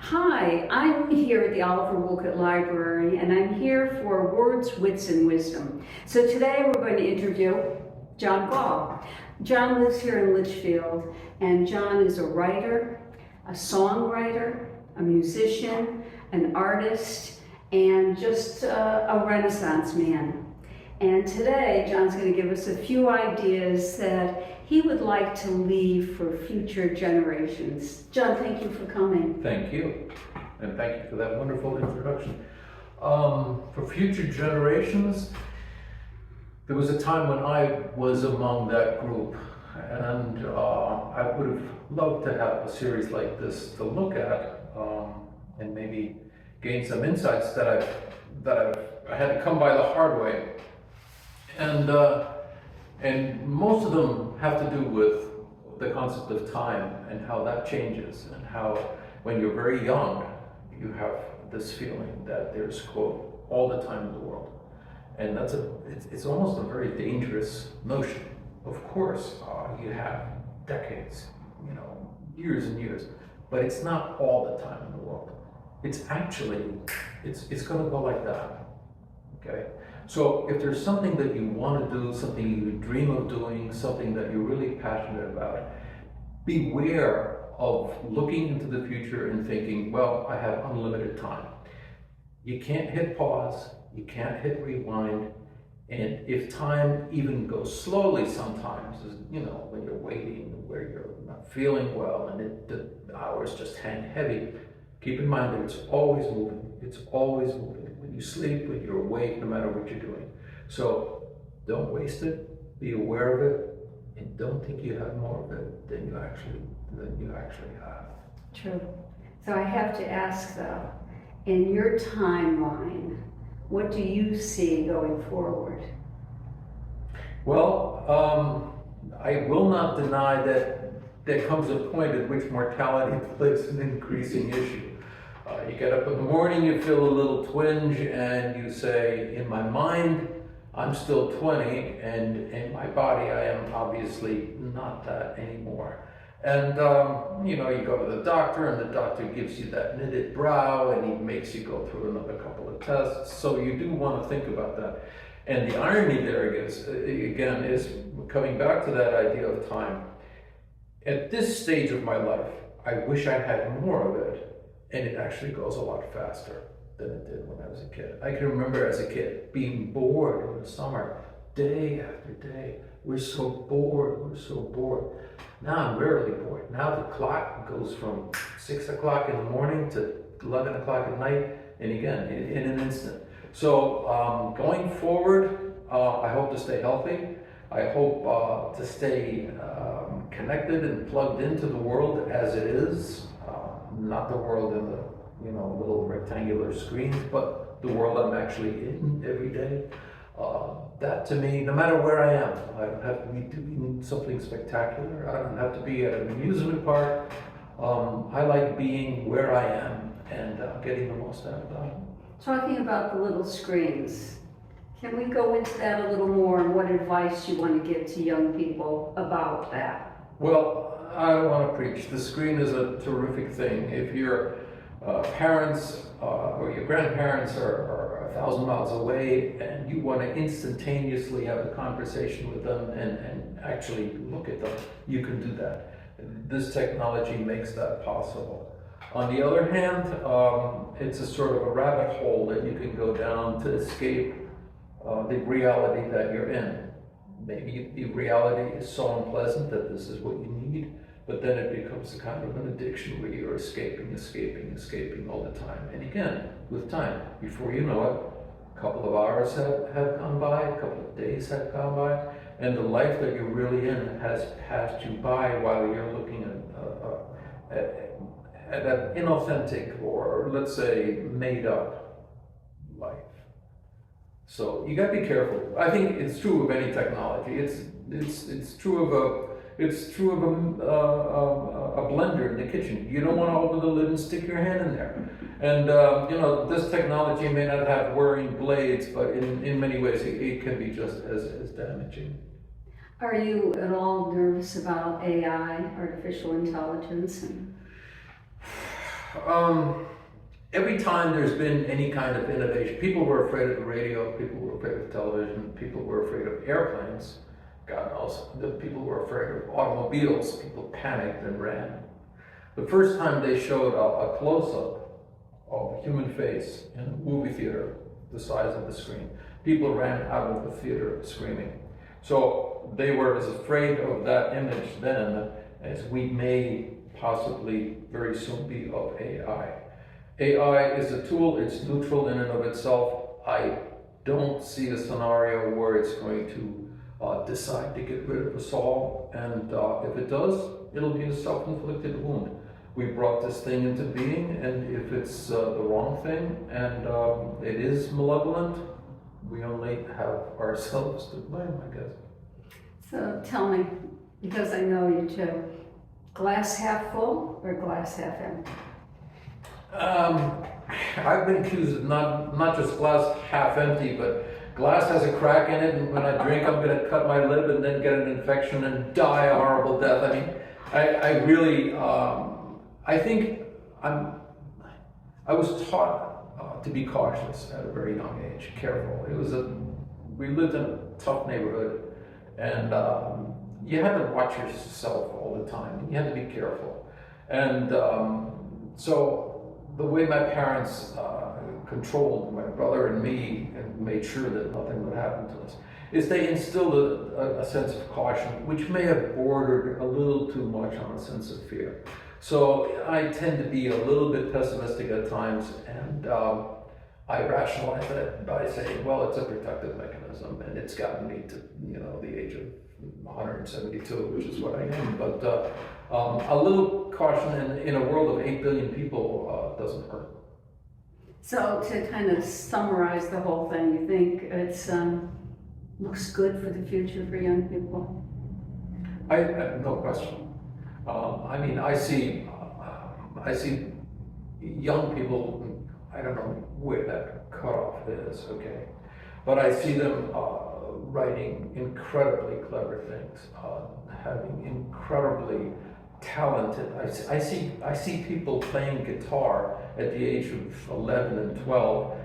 Hi, I'm here at the Oliver Wolcott Library, and I'm here for Words, Wits, and Wisdom. So today we're going to interview John Gahl. John lives here in Litchfield, and John is a writer, a songwriter, a musician, an artist, and just a Renaissance man. And today, John's going to give us a few ideas that he would like to leave for future generations. John, thank you for coming. Thank you, and thank you for that wonderful introduction. For future generations, there was a time when I was among that group, and I would have loved to have a series like this to look at, and maybe gain some insights that I had to come by the hard way. And most of them have to do with the concept of time and how that changes, and how when you're very young, you have this feeling that there's, quote, all the time in the world. And it's almost a very dangerous notion. Of course, you have decades, years and years, but it's not all the time in the world. It's actually, it's gonna go like that, okay? So if there's something that you want to do, something you dream of doing, something that you're really passionate about, beware of looking into the future and thinking, well, I have unlimited time. You can't hit pause, you can't hit rewind, and if time even goes slowly sometimes, when you're waiting, where you're not feeling well, and the hours just hang heavy, keep in mind that it's always moving, it's always moving. When you sleep, when you're awake, no matter what you're doing. So don't waste it, be aware of it, and don't think you have more of it than you actually have. True. So I have to ask though, in your timeline, what do you see going forward? Well, I will not deny that there comes a point at which mortality plays an increasing issue. You get up in the morning, you feel a little twinge, and you say, in my mind, I'm still 20, and in my body, I am obviously not that anymore. And, you go to the doctor, and the doctor gives you that knitted brow, and he makes you go through another couple of tests. So you do want to think about that. And the irony there again is coming back to that idea of time. At this stage of my life, I wish I had more of it. And it actually goes a lot faster than it did when I was a kid. I can remember as a kid being bored in the summer, day after day. We're so bored. Now I'm rarely bored. Now the clock goes from 6 o'clock in the morning to 11 o'clock at night, and again, in an instant. So going forward, I hope to stay healthy. I hope to stay connected and plugged into the world as it is. Not the world in the little rectangular screens, but the world I'm actually in every day. That to me, no matter where I am, I don't have to be doing something spectacular. I don't have to be at an amusement park. I like being where I am and getting the most out of that. Talking about the little screens, can we go into that a little more, and what advice you want to give to young people about that? Well, I don't want to preach. The screen is a terrific thing. If your parents or your grandparents are 1,000 miles away and you want to instantaneously have a conversation with them and actually look at them, you can do that. This technology makes that possible. On the other hand, it's a sort of a rabbit hole that you can go down to escape the reality that you're in. Maybe the reality is so unpleasant that this is what you need, but then it becomes a kind of an addiction where you're escaping all the time. And again, with time, before you know it, a couple of hours have gone by, a couple of days have gone by, and the life that you're really in has passed you by while you're looking at an inauthentic, or let's say made up life. So you got to be careful. I think it's true of any technology. It's true of a blender in the kitchen. You don't want to open the lid and stick your hand in there. And this technology may not have whirring blades, but in many ways it can be just as damaging. Are you at all nervous about AI, artificial intelligence? Every time there's been any kind of innovation, people were afraid of the radio, people were afraid of television, people were afraid of airplanes, God knows, the people were afraid of automobiles, people panicked and ran. The first time they showed a close-up of a human face in a movie theater, the size of the screen, people ran out of the theater screaming. So they were as afraid of that image then as we may possibly very soon be of AI. AI is a tool, it's neutral in and of itself. I don't see a scenario where it's going to decide to get rid of us all, and if it does, it'll be a self-inflicted wound. We brought this thing into being, and if it's the wrong thing, and it is malevolent, we only have ourselves to blame, I guess. So tell me, because I know you too, glass half full or glass half empty? I've been accused of not just glass half empty, but glass has a crack in it, and when I drink, I'm going to cut my lip and then get an infection and die a horrible death. I mean, I really, I think I was taught to be cautious at a very young age, careful. We lived in a tough neighborhood, and you had to watch yourself all the time. You had to be careful, and so the way my parents controlled my brother and me and made sure that nothing would happen to us is they instilled a sense of caution, which may have bordered a little too much on a sense of fear. So I tend to be a little bit pessimistic at times, and I rationalize that by saying, well, it's a protective mechanism, and it's gotten me to, the age of 172, which is what I am. But a little caution in a world of 8 billion people doesn't hurt. So to kind of summarize the whole thing, you think it's looks good for the future for young people? I no question. I mean, I see young people. I don't know where that cutoff is, okay, but I see them writing incredibly clever things, having incredibly talented. I see people playing guitar at the age of 11 and 12,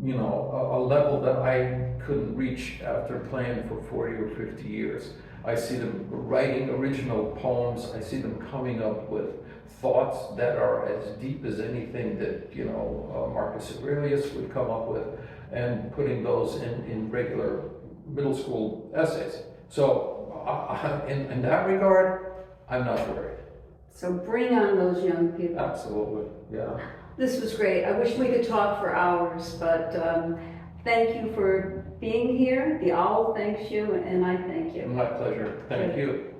a level that I couldn't reach after playing for 40 or 50 years. I see them writing original poems. I see them coming up with thoughts that are as deep as anything that Marcus Aurelius would come up with, and putting those in regular middle school essays. So in that regard, I'm not worried. So bring on those young people. Absolutely, yeah. This was great. I wish we could talk for hours, but thank you for being here. The owl thanks you, and I thank you. My pleasure. Thank you.